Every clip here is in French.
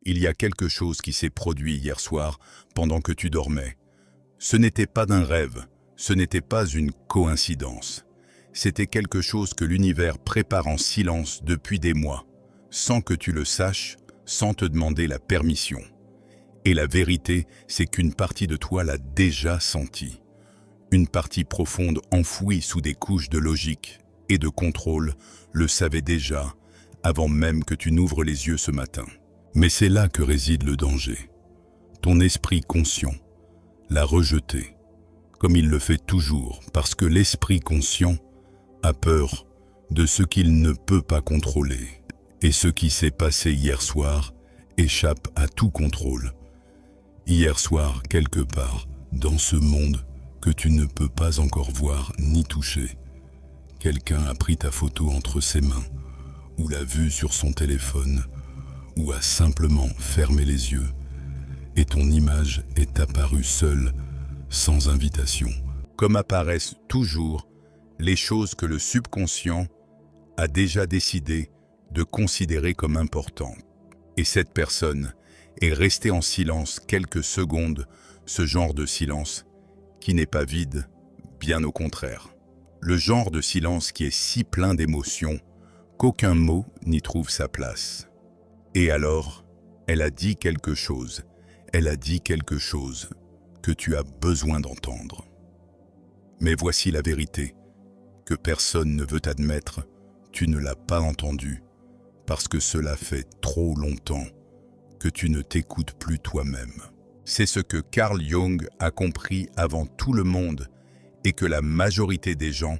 il y a quelque chose qui s'est produit hier soir pendant que tu dormais. Ce n'était pas d'un rêve, ce n'était pas une coïncidence. C'était quelque chose que l'univers prépare en silence depuis des mois, sans que tu le saches, sans te demander la permission. Et la vérité, c'est qu'une partie de toi l'a déjà senti. Une partie profonde enfouie sous des couches de logique et de contrôle le savait déjà, avant même que tu n'ouvres les yeux ce matin. Mais c'est là que réside le danger. Ton esprit conscient l'a rejeté, comme il le fait toujours, parce que l'esprit conscient a peur de ce qu'il ne peut pas contrôler. Et ce qui s'est passé hier soir échappe à tout contrôle. Hier soir, quelque part, dans ce monde que tu ne peux pas encore voir ni toucher, quelqu'un a pris ta photo entre ses mains, ou l'a vue sur son téléphone, ou a simplement fermé les yeux, et ton image est apparue seule, sans invitation. Comme apparaissent toujours les choses que le subconscient a déjà décidé de considérer comme importantes. Et cette personne est restée en silence quelques secondes, ce genre de silence qui n'est pas vide, bien au contraire. Le genre de silence qui est si plein d'émotions qu'aucun mot n'y trouve sa place. Et alors, elle a dit quelque chose, que tu as besoin d'entendre. Mais voici la vérité, que personne ne veut admettre, tu ne l'as pas entendu, parce que cela fait trop longtemps que tu ne t'écoutes plus toi-même. C'est ce que Carl Jung a compris avant tout le monde et que la majorité des gens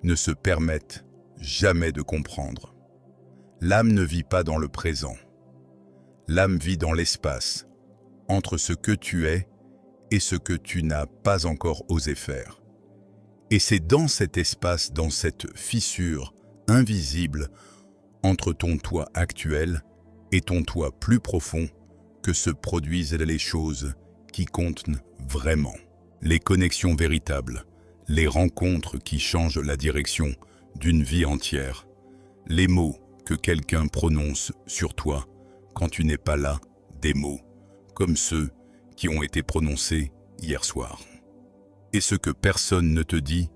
ne se permettent jamais de comprendre. L'âme ne vit pas dans le présent. L'âme vit dans l'espace, entre ce que tu es et ce que tu n'as pas encore osé faire. Et c'est dans cet espace, dans cette fissure invisible entre ton toi actuel et ton toi plus profond que se produisent les choses qui comptent vraiment. Les connexions véritables, les rencontres qui changent la direction d'une vie entière, les mots que quelqu'un prononce sur toi quand tu n'es pas là, des mots comme ceux qui ont été prononcés hier soir. Et ce que personne ne te dit,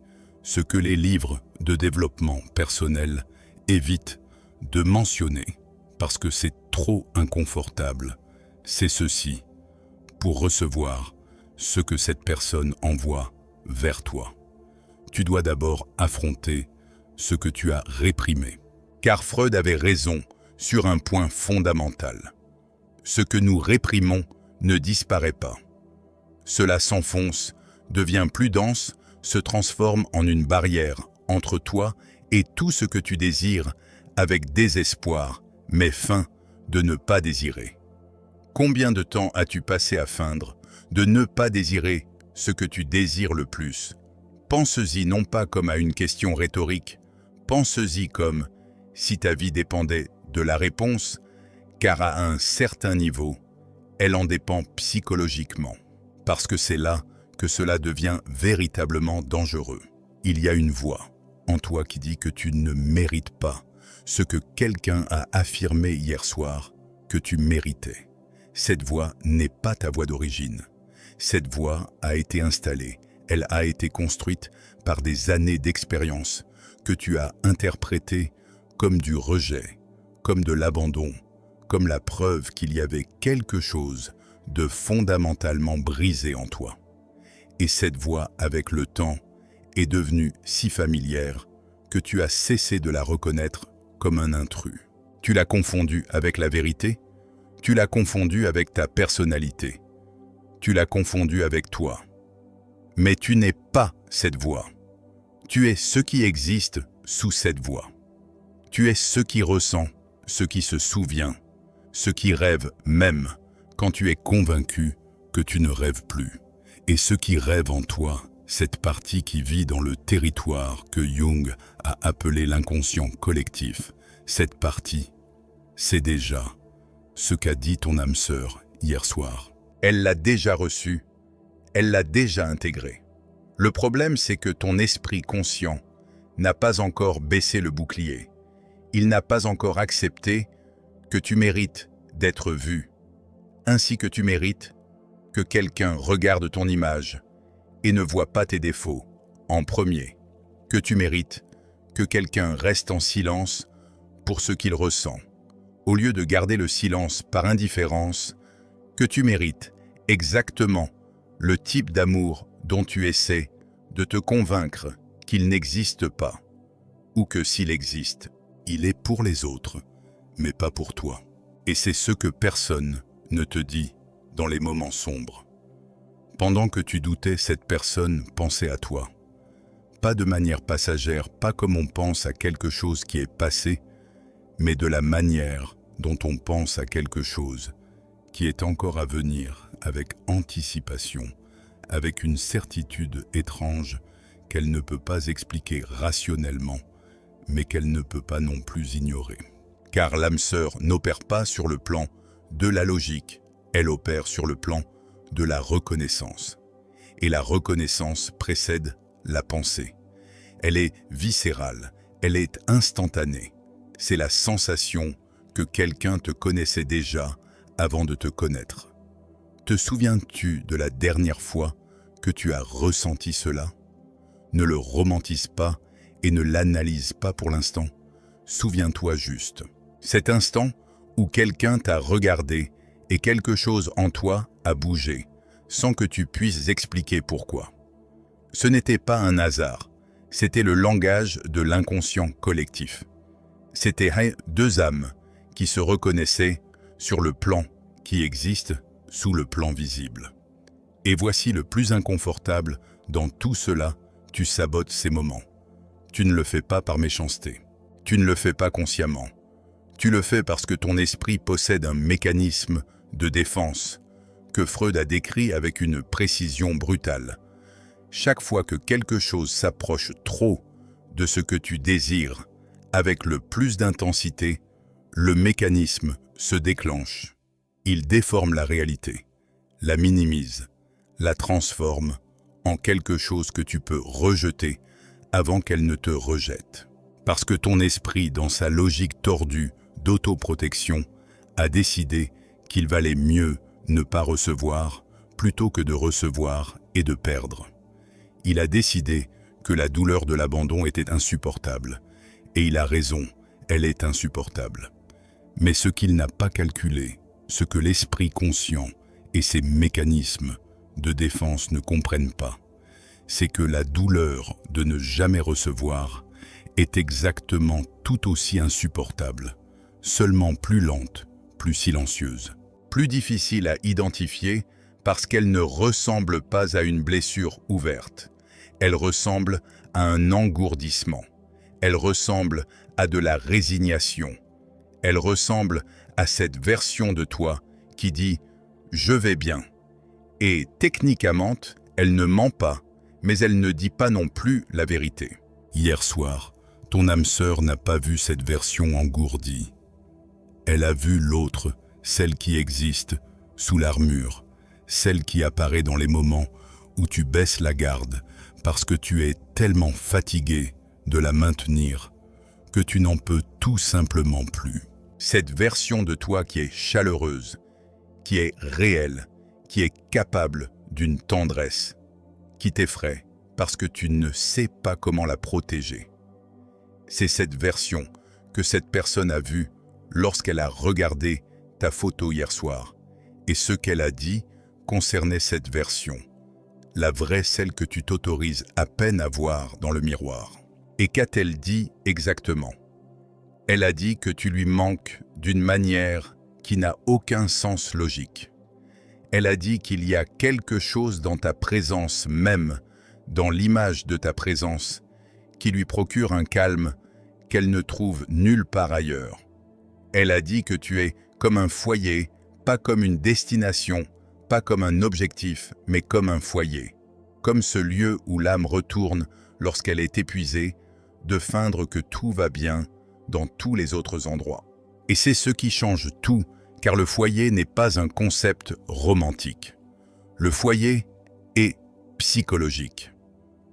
ce que les livres de développement personnel évitent de mentionner, parce que c'est trop inconfortable, c'est ceci, pour recevoir ce que cette personne envoie vers toi. Tu dois d'abord affronter ce que tu as réprimé. Car Freud avait raison sur un point fondamental. Ce que nous réprimons ne disparaît pas. Cela s'enfonce, devient plus dense, se transforme en une barrière entre toi et tout ce que tu désires avec désespoir, mais faim de ne pas désirer. Combien de temps as-tu passé à feindre de ne pas désirer ce que tu désires le plus? Pense-y non pas comme à une question rhétorique, pense-y comme si ta vie dépendait de la réponse, car à un certain niveau, elle en dépend psychologiquement. Parce que c'est là que cela devient véritablement dangereux. Il y a une voix en toi qui dit que tu ne mérites pas ce que quelqu'un a affirmé hier soir que tu méritais. Cette voix n'est pas ta voix d'origine. Cette voix a été installée, elle a été construite par des années d'expérience que tu as interprétées comme du rejet, comme de l'abandon, comme la preuve qu'il y avait quelque chose de fondamentalement brisé en toi. Et cette voix, avec le temps, est devenue si familière que tu as cessé de la reconnaître comme un intrus. Tu l'as confondue avec la vérité, tu l'as confondue avec ta personnalité, tu l'as confondue avec toi. Mais tu n'es pas cette voix. Tu es ce qui existe sous cette voix. Tu es ce qui ressent, ce qui se souvient, ce qui rêve même quand tu es convaincu que tu ne rêves plus. Et ce qui rêve en toi, cette partie qui vit dans le territoire que Jung a appelé l'inconscient collectif, cette partie, c'est déjà ce qu'a dit ton âme sœur hier soir. Elle l'a déjà reçu, elle l'a déjà intégré. Le problème, c'est que ton esprit conscient n'a pas encore baissé le bouclier. Il n'a pas encore accepté que tu mérites d'être vu, ainsi que tu mérites que quelqu'un regarde ton image et ne voit pas tes défauts en premier, que tu mérites que quelqu'un reste en silence pour ce qu'il ressent, au lieu de garder le silence par indifférence, que tu mérites exactement le type d'amour dont tu essaies de te convaincre qu'il n'existe pas, ou que s'il existe, il est pour les autres, mais pas pour toi. Et c'est ce que personne ne te dit dans les moments sombres. Pendant que tu doutais, cette personne pensait à toi. Pas de manière passagère, pas comme on pense à quelque chose qui est passé, mais de la manière dont on pense à quelque chose qui est encore à venir, avec anticipation, avec une certitude étrange qu'elle ne peut pas expliquer rationnellement, mais qu'elle ne peut pas non plus ignorer. Car l'âme sœur n'opère pas sur le plan de la logique, elle opère sur le plan de la reconnaissance. Et la reconnaissance précède la pensée. Elle est viscérale, elle est instantanée. C'est la sensation que quelqu'un te connaissait déjà avant de te connaître. Te souviens-tu de la dernière fois que tu as ressenti cela? Ne le romantise pas et ne l'analyse pas pour l'instant. Souviens-toi juste. Cet instant où quelqu'un t'a regardé et quelque chose en toi a bougé, sans que tu puisses expliquer pourquoi. Ce n'était pas un hasard, c'était le langage de l'inconscient collectif. C'était deux âmes qui se reconnaissaient sur le plan qui existe sous le plan visible. Et voici le plus inconfortable dans tout cela, tu sabotes ces moments. Tu ne le fais pas par méchanceté, tu ne le fais pas consciemment. Tu le fais parce que ton esprit possède un mécanisme de défense que Freud a décrit avec une précision brutale. Chaque fois que quelque chose s'approche trop de ce que tu désires, avec le plus d'intensité, le mécanisme se déclenche. Il déforme la réalité, la minimise, la transforme en quelque chose que tu peux rejeter avant qu'elle ne te rejette. Parce que ton esprit, dans sa logique tordue d'autoprotection, a décidé qu'il valait mieux ne pas recevoir plutôt que de recevoir et de perdre. Il a décidé que la douleur de l'abandon était insupportable, et il a raison, elle est insupportable. Mais ce qu'il n'a pas calculé, ce que l'esprit conscient et ses mécanismes de défense ne comprennent pas, c'est que la douleur de ne jamais recevoir est exactement tout aussi insupportable, seulement plus lente, plus silencieuse, plus difficile à identifier parce qu'elle ne ressemble pas à une blessure ouverte. Elle ressemble à un engourdissement. Elle ressemble à de la résignation. Elle ressemble à cette version de toi qui dit « je vais bien ». Et techniquement, elle ne ment pas, mais elle ne dit pas non plus la vérité. Hier soir, ton âme sœur n'a pas vu cette version engourdie. Elle a vu l'autre, celle qui existe sous l'armure, celle qui apparaît dans les moments où tu baisses la garde parce que tu es tellement fatigué de la maintenir que tu n'en peux tout simplement plus. Cette version de toi qui est chaleureuse, qui est réelle, qui est capable d'une tendresse, qui t'effraie parce que tu ne sais pas comment la protéger. C'est cette version que cette personne a vue lorsqu'elle a regardé ta photo hier soir. Et ce qu'elle a dit concernait cette version, la vraie, celle que tu t'autorises à peine à voir dans le miroir. Et qu'a-t-elle dit exactement? Elle a dit que tu lui manques d'une manière qui n'a aucun sens logique. Elle a dit qu'il y a quelque chose dans ta présence même, dans l'image de ta présence, qui lui procure un calme qu'elle ne trouve nulle part ailleurs. Elle a dit que tu es comme un foyer, pas comme une destination, pas comme un objectif, mais comme un foyer. Comme ce lieu où l'âme retourne lorsqu'elle est épuisée, de feindre que tout va bien dans tous les autres endroits. Et c'est ce qui change tout, car le foyer n'est pas un concept romantique. Le foyer est psychologique.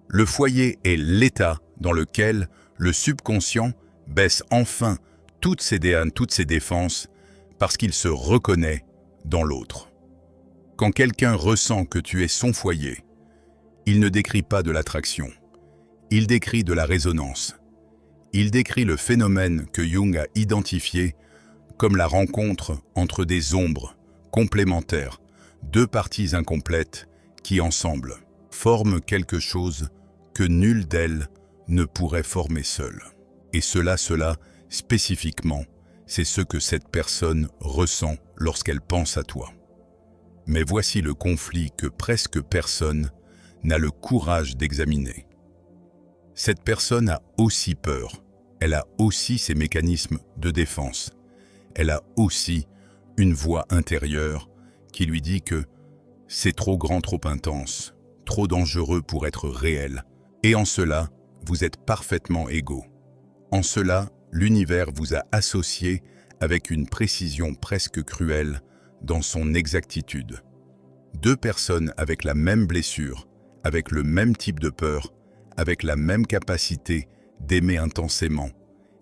Le foyer est l'état dans lequel le subconscient baisse enfin toutes ses défenses parce qu'il se reconnaît dans l'autre. Quand quelqu'un ressent que tu es son foyer, il ne décrit pas de l'attraction, il décrit de la résonance. Il décrit le phénomène que Jung a identifié comme la rencontre entre des ombres complémentaires, deux parties incomplètes qui, ensemble, forment quelque chose que nulle d'elles ne pourrait former seule. Et cela, spécifiquement, c'est ce que cette personne ressent lorsqu'elle pense à toi. Mais voici le conflit que presque personne n'a le courage d'examiner. Cette personne a aussi peur, elle a aussi ses mécanismes de défense, elle a aussi une voix intérieure qui lui dit que c'est trop grand, trop intense, trop dangereux pour être réel. Et en cela, vous êtes parfaitement égaux. En cela, l'univers vous a associé avec une précision presque cruelle dans son exactitude. Deux personnes avec la même blessure, avec le même type de peur, avec la même capacité d'aimer intensément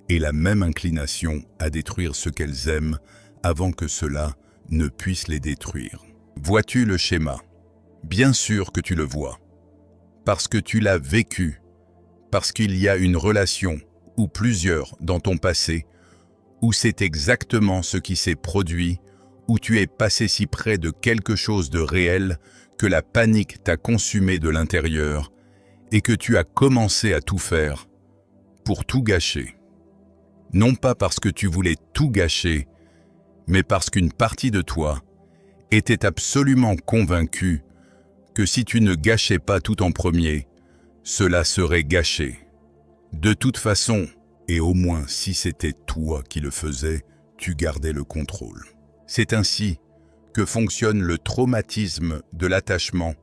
et la même inclination à détruire ce qu'elles aiment avant que cela ne puisse les détruire. Vois-tu le schéma? Bien sûr que tu le vois. Parce que tu l'as vécu, parce qu'il y a une relation ou plusieurs dans ton passé où c'est exactement ce qui s'est produit, où tu es passé si près de quelque chose de réel que la panique t'a consumé de l'intérieur et que tu as commencé à tout faire pour tout gâcher. Non pas parce que tu voulais tout gâcher, mais parce qu'une partie de toi était absolument convaincue que si tu ne gâchais pas tout en premier, cela serait gâché. De toute façon, et au moins si c'était toi qui le faisais, tu gardais le contrôle. C'est ainsi que fonctionne le traumatisme de l'attachement,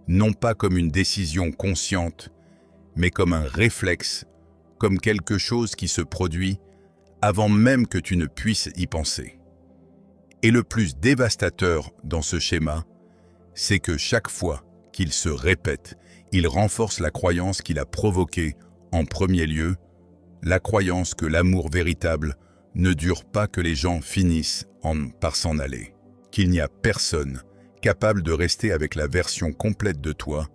non pas comme une décision consciente, mais comme un réflexe, comme quelque chose qui se produit avant même que tu ne puisses y penser. Et le plus dévastateur dans ce schéma, c'est que chaque fois qu'il se répète, il renforce la croyance qu'il a provoquée en premier lieu, la croyance que l'amour véritable ne dure pas, que les gens finissent par s'en aller, qu'il n'y a personne capable de rester avec la version complète de toi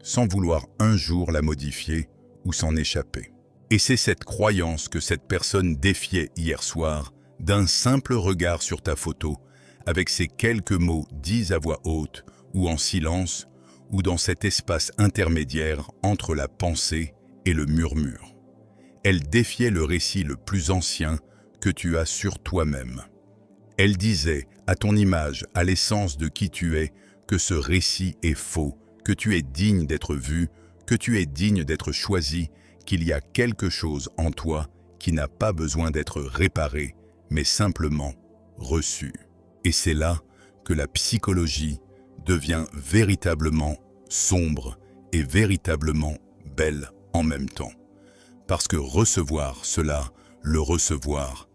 sans vouloir un jour la modifier ou s'en échapper. Et c'est cette croyance que cette personne défiait hier soir d'un simple regard sur ta photo, avec ces quelques mots dits à voix haute ou en silence, ou dans cet espace intermédiaire entre la pensée et le murmure. Elle défiait le récit le plus ancien que tu as sur toi-même. Elle disait à ton image, à l'essence de qui tu es, que ce récit est faux, que tu es digne d'être vu, que tu es digne d'être choisi, qu'il y a quelque chose en toi qui n'a pas besoin d'être réparé, mais simplement reçu. Et c'est là que la psychologie devient véritablement sombre et véritablement belle en même temps. Parce que recevoir cela, le recevoir,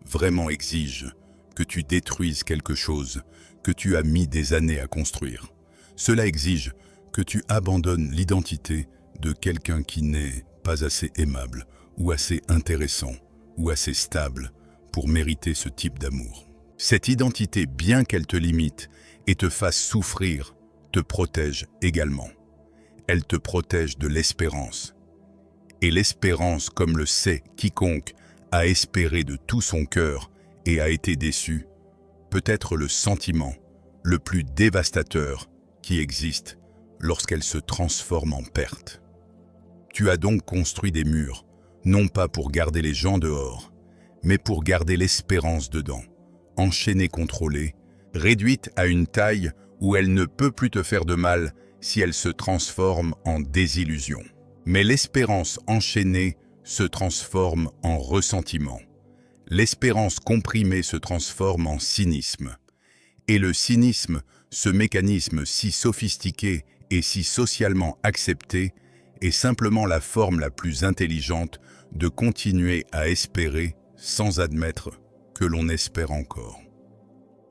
vraiment exige que tu détruises quelque chose que tu as mis des années à construire. Cela exige que tu abandonnes l'identité de quelqu'un qui n'est pas assez aimable ou assez intéressant ou assez stable pour mériter ce type d'amour. Cette identité, bien qu'elle te limite et te fasse souffrir, te protège également. Elle te protège de l'espérance. Et l'espérance, comme le sait quiconque, a espéré de tout son cœur et a été déçu, peut être le sentiment le plus dévastateur qui existe lorsqu'elle se transforme en perte. Tu as donc construit des murs, non pas pour garder les gens dehors, mais pour garder l'espérance dedans, enchaînée, contrôlée, réduite à une taille où elle ne peut plus te faire de mal si elle se transforme en désillusion. Mais l'espérance enchaînée se transforme en ressentiment. L'espérance comprimée se transforme en cynisme. Et le cynisme, ce mécanisme si sophistiqué et si socialement accepté, est simplement la forme la plus intelligente de continuer à espérer sans admettre que l'on espère encore.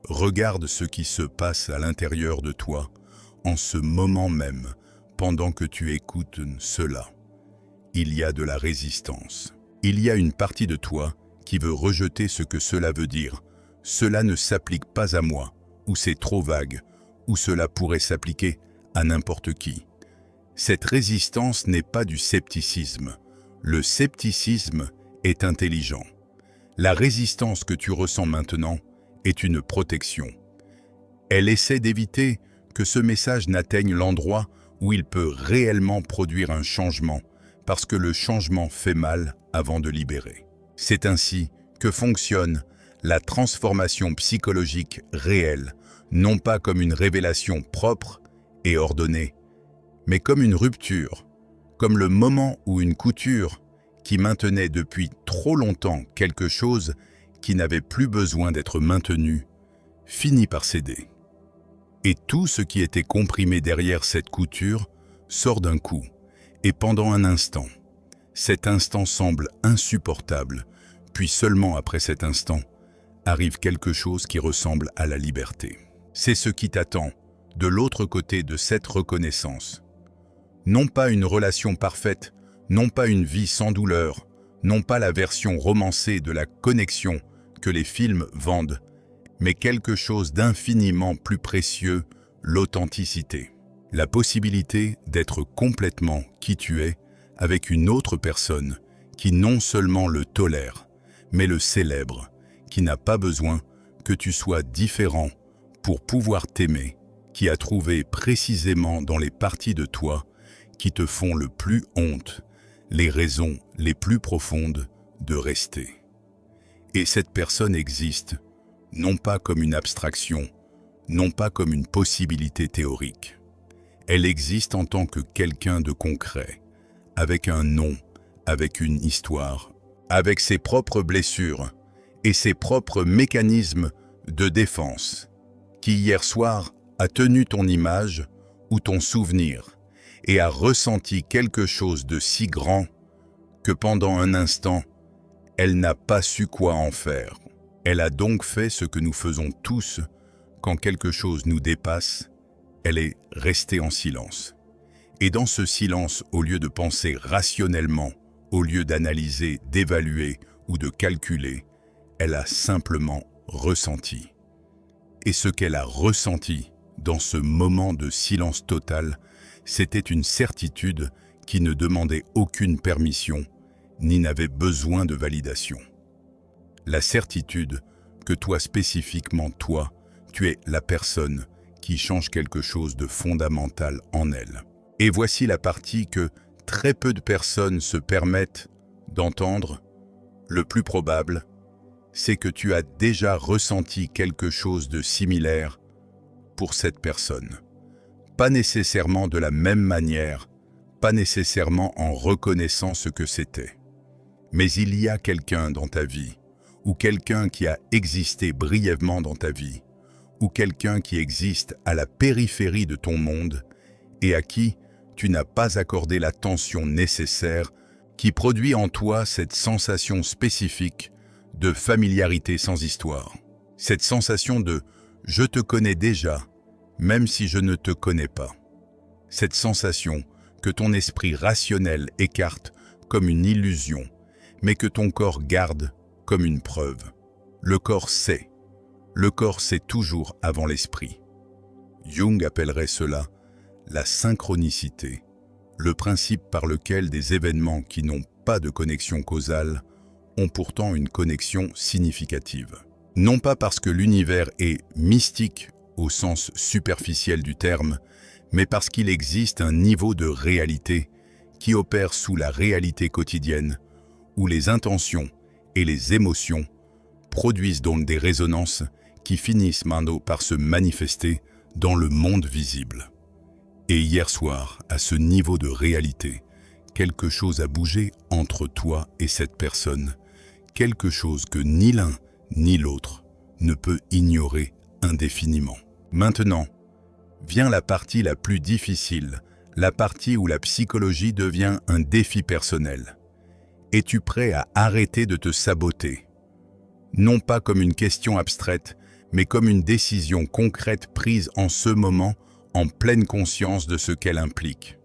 Regarde ce qui se passe à l'intérieur de toi en ce moment même, pendant que tu écoutes cela. Il y a de la résistance. Il y a une partie de toi qui veut rejeter ce que cela veut dire. Cela ne s'applique pas à moi, ou c'est trop vague, ou cela pourrait s'appliquer à n'importe qui. Cette résistance n'est pas du scepticisme. Le scepticisme est intelligent. La résistance que tu ressens maintenant est une protection. Elle essaie d'éviter que ce message n'atteigne l'endroit où il peut réellement produire un changement, parce que le changement fait mal avant de libérer. C'est ainsi que fonctionne la transformation psychologique réelle, non pas comme une révélation propre et ordonnée, mais comme une rupture, comme le moment où une couture qui maintenait depuis trop longtemps quelque chose qui n'avait plus besoin d'être maintenu, finit par céder. Et tout ce qui était comprimé derrière cette couture sort d'un coup, et pendant un instant. Cet instant semble insupportable, puis seulement après cet instant, arrive quelque chose qui ressemble à la liberté. C'est ce qui t'attend de l'autre côté de cette reconnaissance. Non pas une relation parfaite, non pas une vie sans douleur, non pas la version romancée de la connexion que les films vendent, mais quelque chose d'infiniment plus précieux, l'authenticité. La possibilité d'être complètement qui tu es avec une autre personne qui non seulement le tolère, mais le célèbre, qui n'a pas besoin que tu sois différent pour pouvoir t'aimer, qui a trouvé précisément dans les parties de toi qui te font le plus honte, les raisons les plus profondes de rester. Et cette personne existe, non pas comme une abstraction, non pas comme une possibilité théorique. Elle existe en tant que quelqu'un de concret, avec un nom, avec une histoire, avec ses propres blessures et ses propres mécanismes de défense, qui hier soir a tenu ton image ou ton souvenir et a ressenti quelque chose de si grand que pendant un instant, elle n'a pas su quoi en faire. Elle a donc fait ce que nous faisons tous quand quelque chose nous dépasse, elle est restée en silence. Et dans ce silence, au lieu de penser rationnellement, au lieu d'analyser, d'évaluer ou de calculer, elle a simplement ressenti. Et ce qu'elle a ressenti dans ce moment de silence total, c'était une certitude qui ne demandait aucune permission, ni n'avait besoin de validation. La certitude que toi spécifiquement, toi, tu es la personne qui change quelque chose de fondamental en elle. Et voici la partie que très peu de personnes se permettent d'entendre. Le plus probable, c'est que tu as déjà ressenti quelque chose de similaire pour cette personne. Pas nécessairement de la même manière, pas nécessairement en reconnaissant ce que c'était. Mais il y a quelqu'un dans ta vie, ou quelqu'un qui a existé brièvement dans ta vie, ou quelqu'un qui existe à la périphérie de ton monde et à qui tu n'as pas accordé l'attention nécessaire qui produit en toi cette sensation spécifique de familiarité sans histoire. Cette sensation de « je te connais déjà, même si je ne te connais pas ». Cette sensation que ton esprit rationnel écarte comme une illusion, mais que ton corps garde comme une preuve. Le corps sait. Le corps sait toujours avant l'esprit. Jung appellerait cela la synchronicité, le principe par lequel des événements qui n'ont pas de connexion causale ont pourtant une connexion significative. Non pas parce que l'univers est mystique au sens superficiel du terme, mais parce qu'il existe un niveau de réalité qui opère sous la réalité quotidienne, où les intentions et les émotions produisent donc des résonances qui finissent maintenant par se manifester dans le monde visible. Et hier soir, à ce niveau de réalité, quelque chose a bougé entre toi et cette personne, quelque chose que ni l'un ni l'autre ne peut ignorer indéfiniment. Maintenant, vient la partie la plus difficile, la partie où la psychologie devient un défi personnel. Es-tu prêt à arrêter de te saboter? Non pas comme une question abstraite, mais comme une décision concrète prise en ce moment, en pleine conscience de ce qu'elle implique.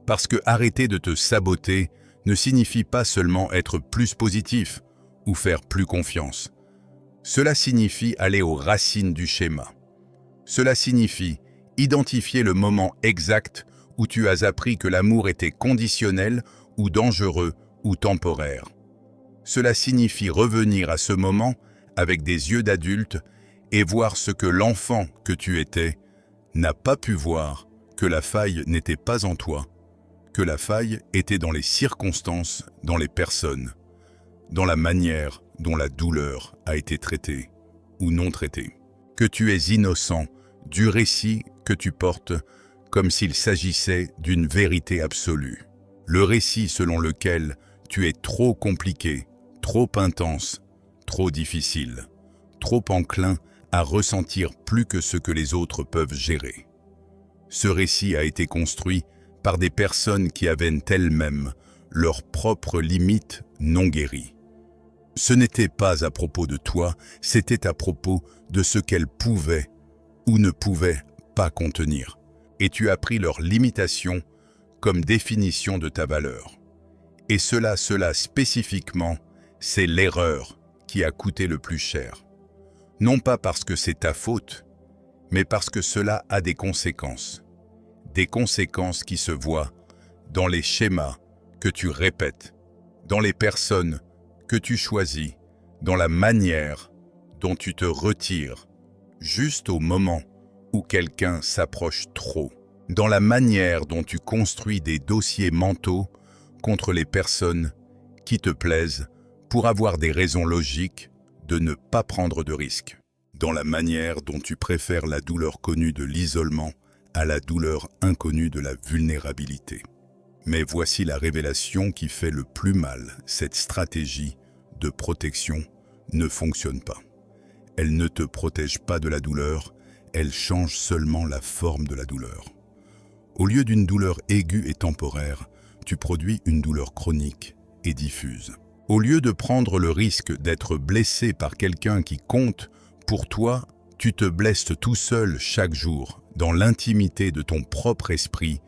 Parce que arrêter de te saboter ne signifie pas seulement être plus positif ou faire plus confiance. Cela signifie aller aux racines du schéma. Cela signifie identifier le moment exact où tu as appris que l'amour était conditionnel ou dangereux ou temporaire. Cela signifie revenir à ce moment avec des yeux d'adulte et voir ce que l'enfant que tu étais n'a pas pu voir, que la faille n'était pas en toi, que la faille était dans les circonstances, dans les personnes, dans la manière dont la douleur a été traitée ou non traitée. Que tu es innocent du récit que tu portes comme s'il s'agissait d'une vérité absolue. Le récit selon lequel tu es trop compliqué, trop intense, trop difficile, trop enclin à ressentir plus que ce que les autres peuvent gérer. Ce récit a été construit par des personnes qui avaient elles-mêmes leurs propres limites non guéries. Ce n'était pas à propos de toi, c'était à propos de ce qu'elles pouvaient ou ne pouvaient pas contenir. Et tu as pris leurs limitations comme définition de ta valeur. Et cela spécifiquement, c'est l'erreur qui a coûté le plus cher. Non pas parce que c'est ta faute, mais parce que cela a des conséquences. Des conséquences qui se voient dans les schémas que tu répètes, dans les personnes que tu choisis, dans la manière dont tu te retires, juste au moment où quelqu'un s'approche trop, dans la manière dont tu construis des dossiers mentaux contre les personnes qui te plaisent pour avoir des raisons logiques de ne pas prendre de risques, dans la manière dont tu préfères la douleur connue de l'isolement à la douleur inconnue de la vulnérabilité. Mais voici la révélation qui fait le plus mal. Cette stratégie de protection ne fonctionne pas. Elle ne te protège pas de la douleur, elle change seulement la forme de la douleur. Au lieu d'une douleur aiguë et temporaire, tu produis une douleur chronique et diffuse. Au lieu de prendre le risque d'être blessé par quelqu'un qui compte pour toi, tu te blesses tout seul chaque jour, dans l'intimité de ton propre esprit,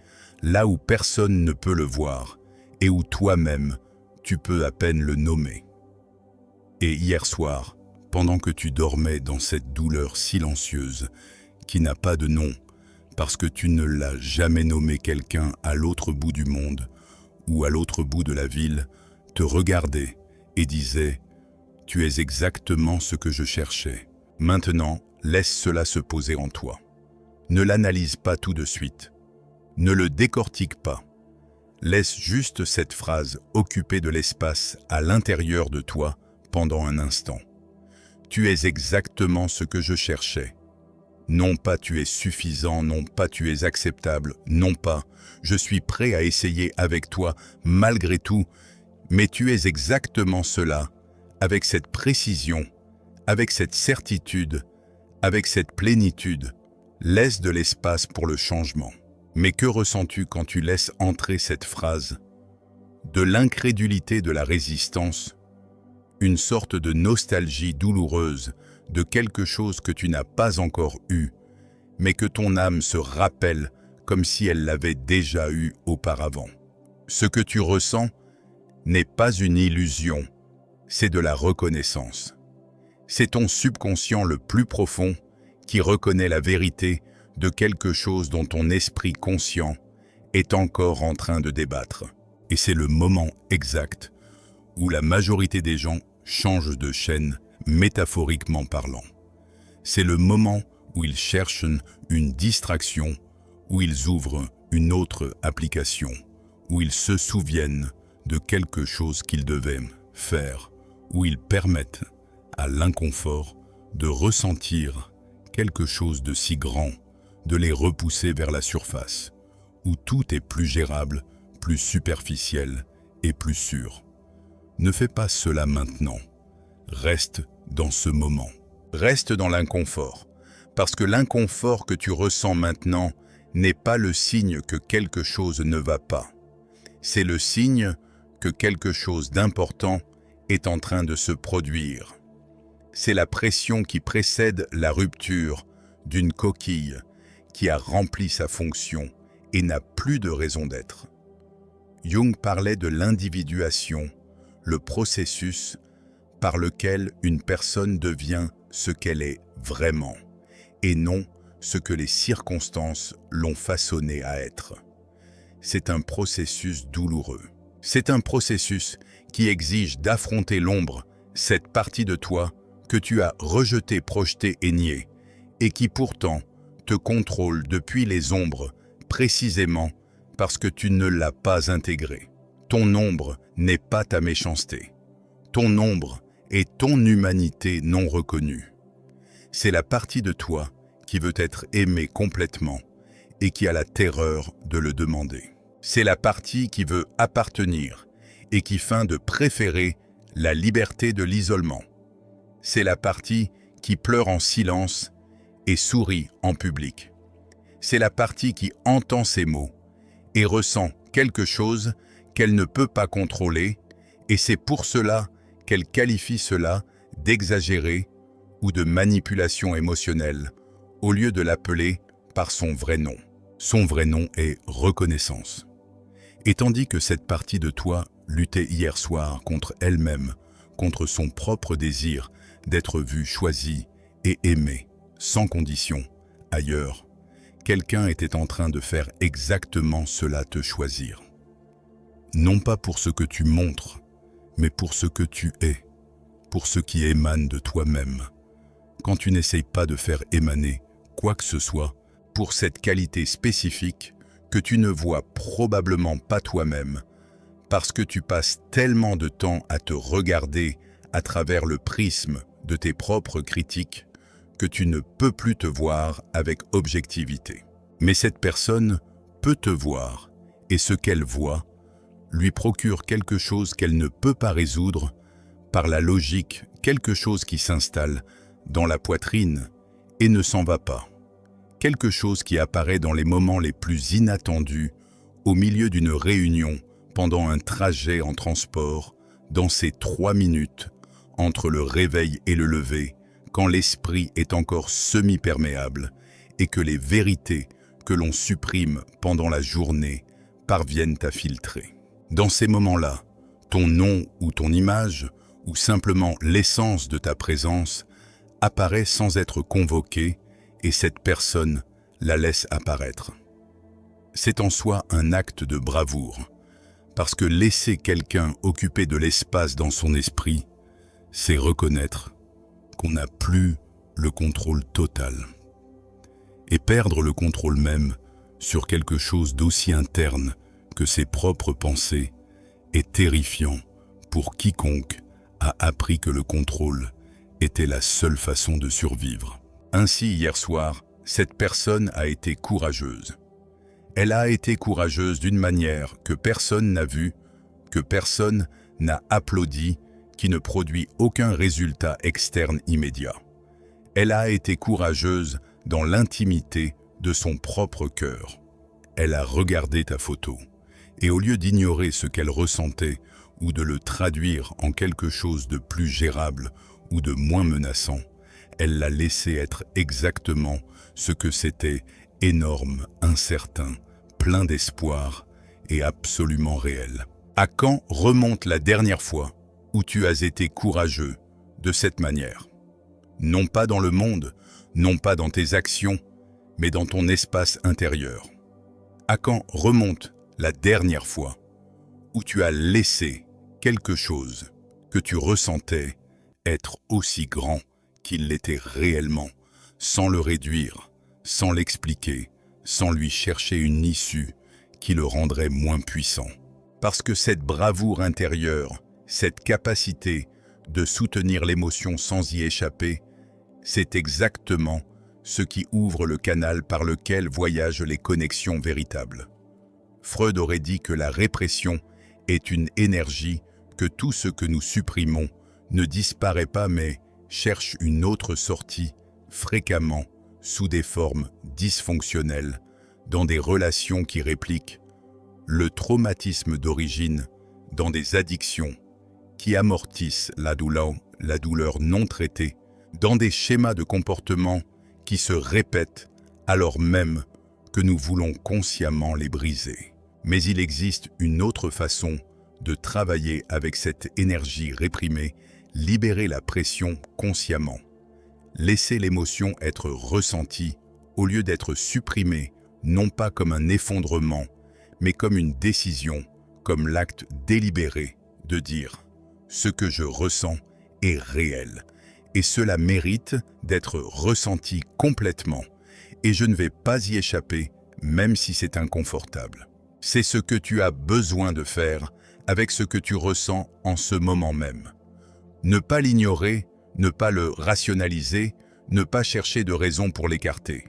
là où personne ne peut le voir et où toi-même, tu peux à peine le nommer. Et hier soir, pendant que tu dormais dans cette douleur silencieuse qui n'a pas de nom, parce que tu ne l'as jamais nommé, quelqu'un à l'autre bout du monde ou à l'autre bout de la ville te regardait et disait « Tu es exactement ce que je cherchais. Maintenant, laisse cela se poser en toi. Ne l'analyse pas tout de suite. Ne le décortique pas. Laisse juste cette phrase occuper de l'espace à l'intérieur de toi pendant un instant. Tu es exactement ce que je cherchais. Non pas tu es suffisant, non pas tu es acceptable, non pas je suis prêt à essayer avec toi malgré tout, mais tu es exactement cela, avec cette précision, avec cette certitude, avec cette plénitude. Laisse de l'espace pour le changement. Mais que ressens-tu quand tu laisses entrer cette phrase? De l'incrédulité, de la résistance, une sorte de nostalgie douloureuse de quelque chose que tu n'as pas encore eu, mais que ton âme se rappelle comme si elle l'avait déjà eu auparavant. Ce que tu ressens n'est pas une illusion, c'est de la reconnaissance. C'est ton subconscient le plus profond qui reconnaît la vérité de quelque chose dont ton esprit conscient est encore en train de débattre. Et c'est le moment exact où la majorité des gens changent de chaîne, métaphoriquement parlant. C'est le moment où ils cherchent une distraction, où ils ouvrent une autre application, où ils se souviennent de quelque chose qu'ils devaient faire, où ils permettent à l'inconfort de ressentir quelque chose de si grand, de les repousser vers la surface, où tout est plus gérable, plus superficiel et plus sûr. Ne fais pas cela maintenant. Reste dans ce moment. Reste dans l'inconfort, parce que l'inconfort que tu ressens maintenant n'est pas le signe que quelque chose ne va pas. C'est le signe que quelque chose d'important est en train de se produire. C'est la pression qui précède la rupture d'une coquille qui a rempli sa fonction et n'a plus de raison d'être. Jung parlait de l'individuation, le processus par lequel une personne devient ce qu'elle est vraiment, et non ce que les circonstances l'ont façonné à être. C'est un processus douloureux. C'est un processus qui exige d'affronter l'ombre, cette partie de toi que tu as rejetée, projetée et niée, et qui pourtant te contrôle depuis les ombres, précisément parce que tu ne l'as pas intégrée. Ton ombre n'est pas ta méchanceté. Ton ombre est ton humanité non reconnue. C'est la partie de toi qui veut être aimée complètement et qui a la terreur de le demander. C'est la partie qui veut appartenir et qui feint de préférer la liberté de l'isolement. C'est la partie qui pleure en silence et sourit en public. C'est la partie qui entend ses mots et ressent quelque chose qu'elle ne peut pas contrôler, et c'est pour cela qu'elle qualifie cela d'exagéré ou de manipulation émotionnelle, au lieu de l'appeler par son vrai nom. Son vrai nom est reconnaissance. Et tandis que cette partie de toi luttait hier soir contre elle-même, contre son propre désir d'être vue, choisie et aimée, sans condition, ailleurs, quelqu'un était en train de faire exactement cela, te choisir. Non pas pour ce que tu montres, mais pour ce que tu es, pour ce qui émane de toi-même. Quand tu n'essayes pas de faire émaner quoi que ce soit, pour cette qualité spécifique que tu ne vois probablement pas toi-même, parce que tu passes tellement de temps à te regarder à travers le prisme de tes propres critiques que tu ne peux plus te voir avec objectivité. Mais cette personne peut te voir, et ce qu'elle voit lui procure quelque chose qu'elle ne peut pas résoudre par la logique, quelque chose qui s'installe dans la poitrine et ne s'en va pas. Quelque chose qui apparaît dans les moments les plus inattendus, au milieu d'une réunion, pendant un trajet en transport, dans ces 3 minutes, entre le réveil et le lever, quand l'esprit est encore semi-perméable et que les vérités que l'on supprime pendant la journée parviennent à filtrer. Dans ces moments-là, ton nom ou ton image, ou simplement l'essence de ta présence, apparaît sans être convoqué et cette personne la laisse apparaître. C'est en soi un acte de bravoure, parce que laisser quelqu'un occuper de l'espace dans son esprit, c'est reconnaître qu'on n'a plus le contrôle total. Et perdre le contrôle même sur quelque chose d'aussi interne que ses propres pensées est terrifiant pour quiconque a appris que le contrôle était la seule façon de survivre. Ainsi, hier soir, cette personne a été courageuse. Elle a été courageuse d'une manière que personne n'a vue, que personne n'a applaudi, qui ne produit aucun résultat externe immédiat. Elle a été courageuse dans l'intimité de son propre cœur. Elle a regardé ta photo, et au lieu d'ignorer ce qu'elle ressentait ou de le traduire en quelque chose de plus gérable ou de moins menaçant, elle l'a laissé être exactement ce que c'était, énorme, incertain, plein d'espoir et absolument réel. À quand remonte la dernière fois où tu as été courageux de cette manière? Non pas dans le monde, non pas dans tes actions, mais dans ton espace intérieur. À quand remonte la dernière fois où tu as laissé quelque chose que tu ressentais être aussi grand qu'il l'était réellement, sans le réduire, sans l'expliquer, sans lui chercher une issue qui le rendrait moins puissant? Parce que cette bravoure intérieure, cette capacité de soutenir l'émotion sans y échapper, c'est exactement ce qui ouvre le canal par lequel voyagent les connexions véritables. Freud aurait dit que la répression est une énergie, que tout ce que nous supprimons ne disparaît pas mais cherche une autre sortie, fréquemment sous des formes dysfonctionnelles, dans des relations qui répliquent le traumatisme d'origine, dans des addictions qui amortissent la douleur non traitée, dans des schémas de comportement qui se répètent alors même que nous voulons consciemment les briser. Mais il existe une autre façon de travailler avec cette énergie réprimée, libérer la pression consciemment. Laisser l'émotion être ressentie au lieu d'être supprimé, non pas comme un effondrement, mais comme une décision, comme l'acte délibéré de dire « ce que je ressens est réel » et cela mérite d'être ressenti complètement et je ne vais pas y échapper même si c'est inconfortable. C'est ce que tu as besoin de faire avec ce que tu ressens en ce moment même. Ne pas l'ignorer, ne pas le rationaliser, ne pas chercher de raison pour l'écarter.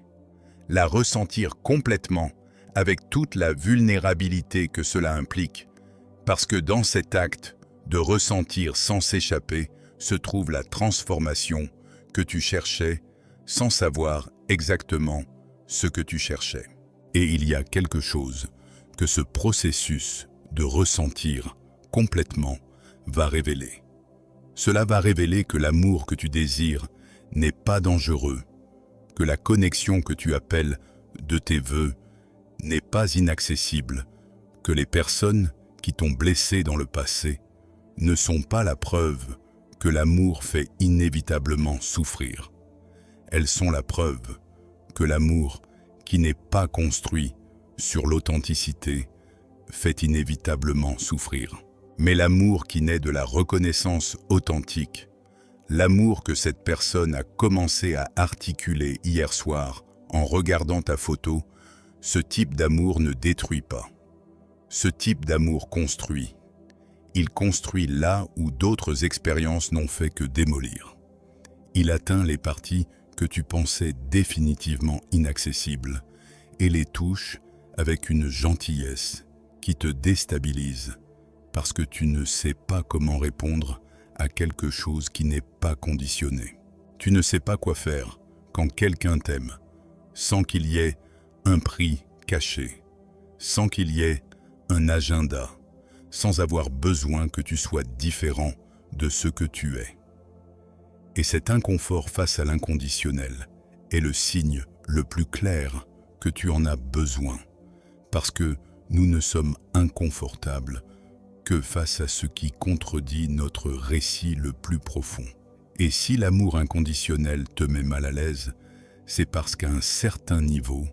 La ressentir complètement avec toute la vulnérabilité que cela implique, parce que dans cet acte de ressentir sans s'échapper se trouve la transformation que tu cherchais sans savoir exactement ce que tu cherchais. Et il y a quelque chose que ce processus de ressentir complètement va révéler. Cela va révéler que l'amour que tu désires n'est pas dangereux, que la connexion que tu appelles de tes vœux n'est pas inaccessible, que les personnes qui t'ont blessé dans le passé ne sont pas la preuve que l'amour fait inévitablement souffrir. Elles sont la preuve que l'amour qui n'est pas construit sur l'authenticité fait inévitablement souffrir. Mais l'amour qui naît de la reconnaissance authentique, l'amour que cette personne a commencé à articuler hier soir en regardant ta photo, ce type d'amour ne détruit pas. Ce type d'amour construit. Il construit là où d'autres expériences n'ont fait que démolir. Il atteint les parties que tu pensais définitivement inaccessibles et les touche avec une gentillesse qui te déstabilise parce que tu ne sais pas comment répondre à quelque chose qui n'est pas conditionné. Tu ne sais pas quoi faire quand quelqu'un t'aime, sans qu'il y ait un prix caché, sans qu'il y ait un agenda, sans avoir besoin que tu sois différent de ce que tu es. Et cet inconfort face à l'inconditionnel est le signe le plus clair que tu en as besoin, parce que nous ne sommes inconfortables que face à ce qui contredit notre récit le plus profond. Et si l'amour inconditionnel te met mal à l'aise, c'est parce qu'à un certain niveau,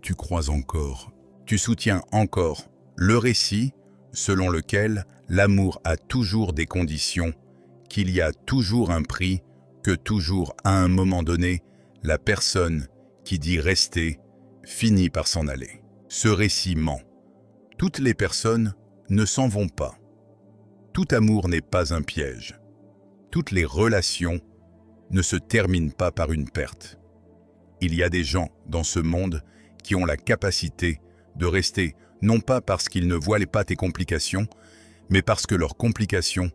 tu crois encore, tu soutiens encore le récit selon lequel l'amour a toujours des conditions, qu'il y a toujours un prix, que toujours à un moment donné, la personne qui dit rester finit par s'en aller. Ce récit ment. Toutes les personnes ne s'en vont pas. Tout amour n'est pas un piège. Toutes les relations ne se terminent pas par une perte. Il y a des gens dans ce monde qui ont la capacité de rester non pas parce qu'ils ne voient pas tes complications, mais parce que leurs complications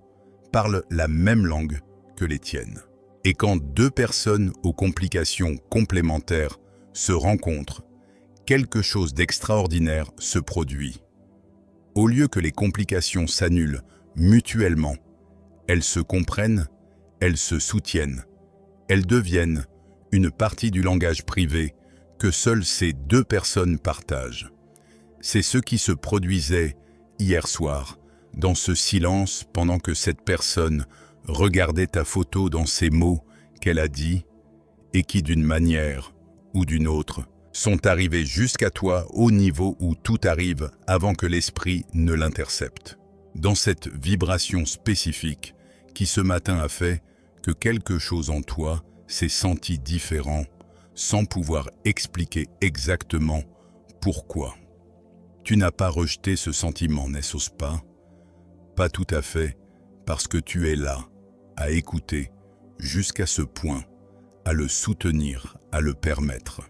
parlent la même langue que les tiennes. Et quand deux personnes aux complications complémentaires se rencontrent, quelque chose d'extraordinaire se produit. Au lieu que les complications s'annulent mutuellement, elles se comprennent, elles se soutiennent, elles deviennent une partie du langage privé que seules ces deux personnes partagent. C'est ce qui se produisait hier soir, dans ce silence pendant que cette personne regardait ta photo dans ces mots qu'elle a dit et qui d'une manière ou d'une autre sont arrivés jusqu'à toi au niveau où tout arrive avant que l'esprit ne l'intercepte. Dans cette vibration spécifique qui ce matin a fait que quelque chose en toi s'est senti différent sans pouvoir expliquer exactement pourquoi. Tu n'as pas rejeté ce sentiment, n'est-ce pas? Pas tout à fait, parce que tu es là, à écouter, jusqu'à ce point, à le soutenir, à le permettre.